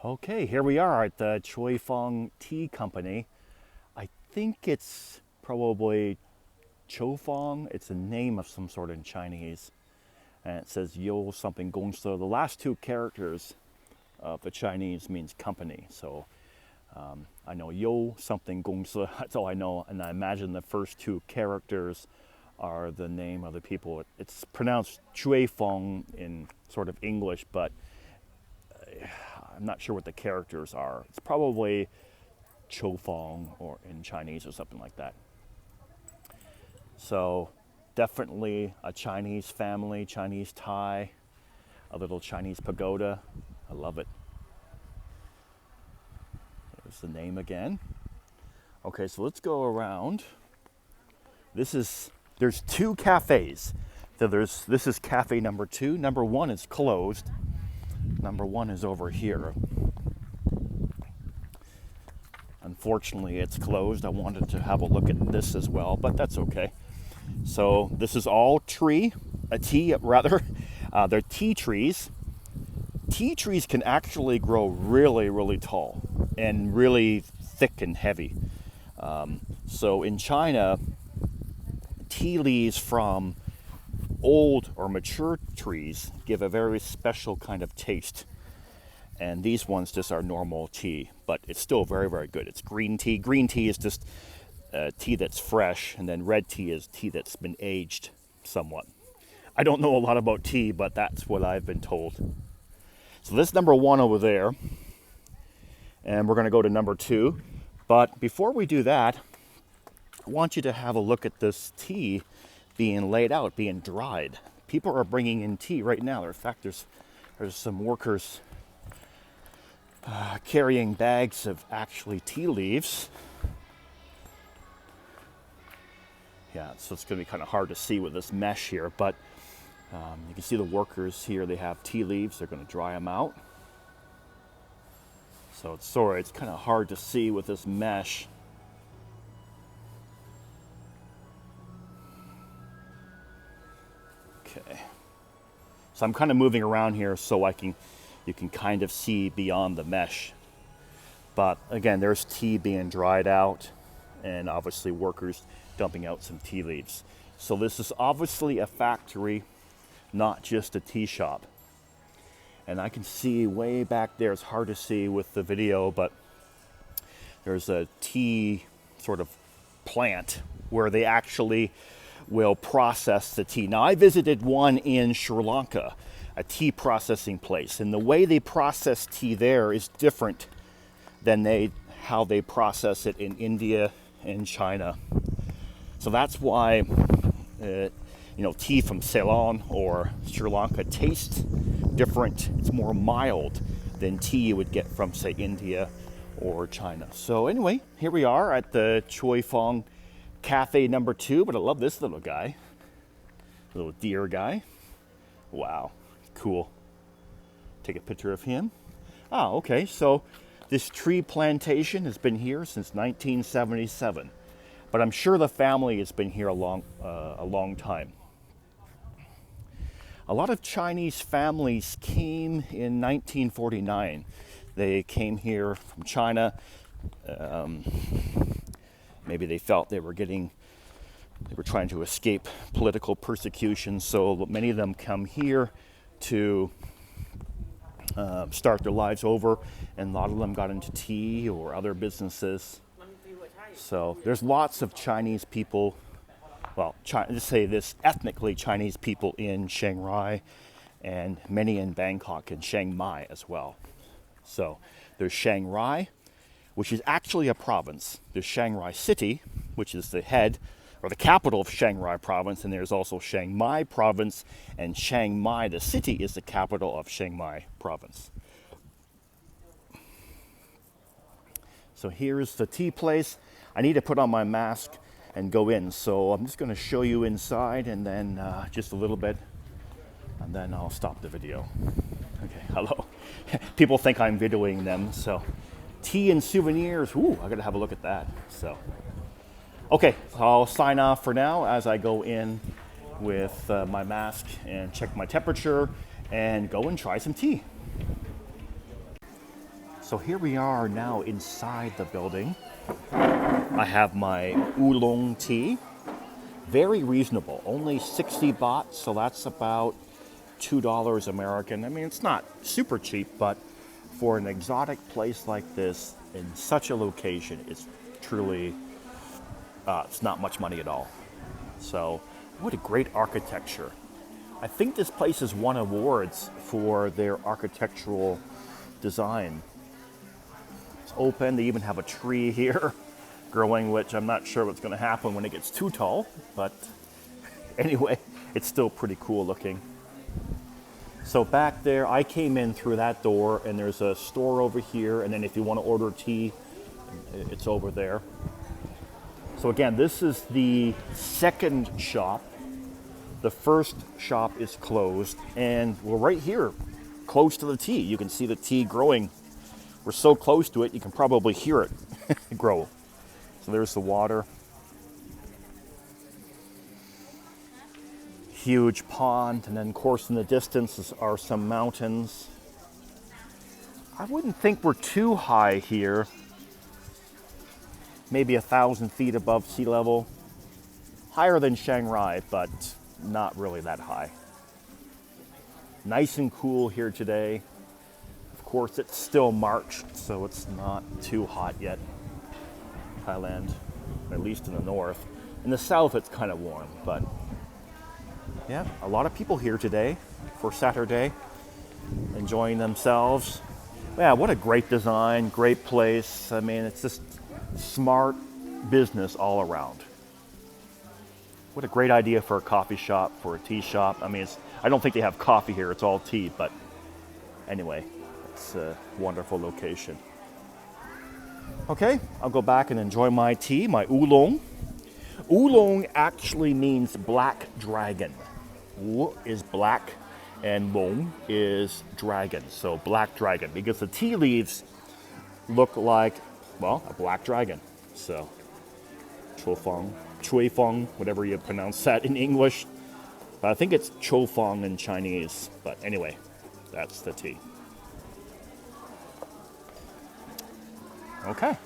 Okay, here we are at the Chui Fong Tea Company. I think it's probably Choui Fong. It's a name of some sort in Chinese. And it says Yo something Gong. So the last two characters of the Chinese means company. So I know Yo something Gong. That's all I know. And I imagine the first two characters are the name of the people. It's pronounced Chui Fong in sort of English, but I'm not sure what the characters are. It's probably Choui Fong or in Chinese or something like that. So definitely a Chinese family, Chinese Thai, a little Chinese pagoda. I love it. There's the name again. Okay, so let's go around. There's two cafes. This is cafe number 2. Number 1 is closed. Number 1 is over here. Unfortunately, it's closed. I wanted to have a look at this as well, but that's okay. So this is all tea. They're tea trees. Tea trees can actually grow really, really tall and really thick and heavy. So in China, tea leaves from old or mature trees give a very special kind of taste. And these ones just are normal tea, but it's still very, very good. It's green tea. Green tea is just tea that's fresh, and then red tea is tea that's been aged somewhat. I don't know a lot about tea, but that's what I've been told. So this number 1 over there, and we're going to go to number 2. But before we do that, I want you to have a look at this tea being laid out, being dried. People are bringing in tea right now. In fact, there's some workers carrying bags of actually tea leaves. Yeah, so it's going to be kind of hard to see with this mesh here, but you can see the workers here. They have tea leaves. They're going to dry them out. So it's kind of hard to see with this mesh. Okay. So I'm kind of moving around here so you can kind of see beyond the mesh. But again, there's tea being dried out and obviously workers dumping out some tea leaves. So this is obviously a factory, not just a tea shop. And I can see way back there, it's hard to see with the video, but there's a tea sort of plant where they actually will process the tea. Now I visited one in Sri Lanka, a tea processing place, and the way they process tea there is different than how they process it in India and China. So that's why tea from Ceylon or Sri Lanka tastes different. It's more mild than tea you would get from, say, India or China. So anyway, here we are at the Chui Fong Cafe number 2, but I love this little guy. Little deer guy. Wow, cool. Take a picture of him. Okay, so this tree plantation has been here since 1977, but I'm sure the family has been here a long time. A lot of Chinese families came in 1949. They came here from China. Maybe they felt they were trying to escape political persecution, so many of them come here to start their lives over, and a lot of them got into tea or other businesses. So there's lots of Chinese people, let's say this, ethnically Chinese people in Chiang Rai, and many in Bangkok and Chiang Mai as well. So there's Chiang Rai, which is actually a province. There's Chiang Rai City, which is the head or the capital of Chiang Rai province, and there's also Chiang Mai province, and Chiang Mai, the city, is the capital of Chiang Mai province. So here's the tea place. I need to put on my mask and go in, so I'm just going to show you inside and then just a little bit, and then I'll stop the video. Okay, hello. People think I'm videoing them, so tea and souvenirs. Ooh, I gotta have a look at that. So, okay, I'll sign off for now as I go in with my mask and check my temperature and go and try some tea. So here we are now inside the building. I have my Oolong Tea. Very reasonable, only 60 baht, so that's about $2 American. I mean, it's not super cheap, but for an exotic place like this, in such a location, it's truly, it's not much money at all. So, what a great architecture. I think this place has won awards for their architectural design. It's open, they even have a tree here growing, which I'm not sure what's gonna happen when it gets too tall, but anyway, it's still pretty cool looking. So back there, I came in through that door, and there's a store over here, and then if you want to order tea, it's over there. So again, this is the second shop. The first shop is closed, and we're right here, close to the tea. You can see the tea growing. We're so close to it, you can probably hear it grow. So there's the water. Huge pond, and then of course in the distance are some mountains. I wouldn't think we're too high here. Maybe 1,000 feet above sea level. Higher than Chiang Rai, but not really that high. Nice and cool here today. Of course, it's still March, so it's not too hot yet. Thailand, at least in the north. In the south, it's kind of warm, but yeah, a lot of people here today for Saturday, enjoying themselves. Yeah, what a great design, great place. I mean, it's just smart business all around. What a great idea for a coffee shop, for a tea shop. I mean, I don't think they have coffee here, it's all tea, but anyway, it's a wonderful location. Okay, I'll go back and enjoy my tea, my oolong. Oolong actually means black dragon. Wu is black and long is dragon, so black dragon, because the tea leaves look like, well, a black dragon. So Chui Fong, whatever you pronounce that in English. I think it's Choui Fong in Chinese, but anyway, that's the tea. Okay.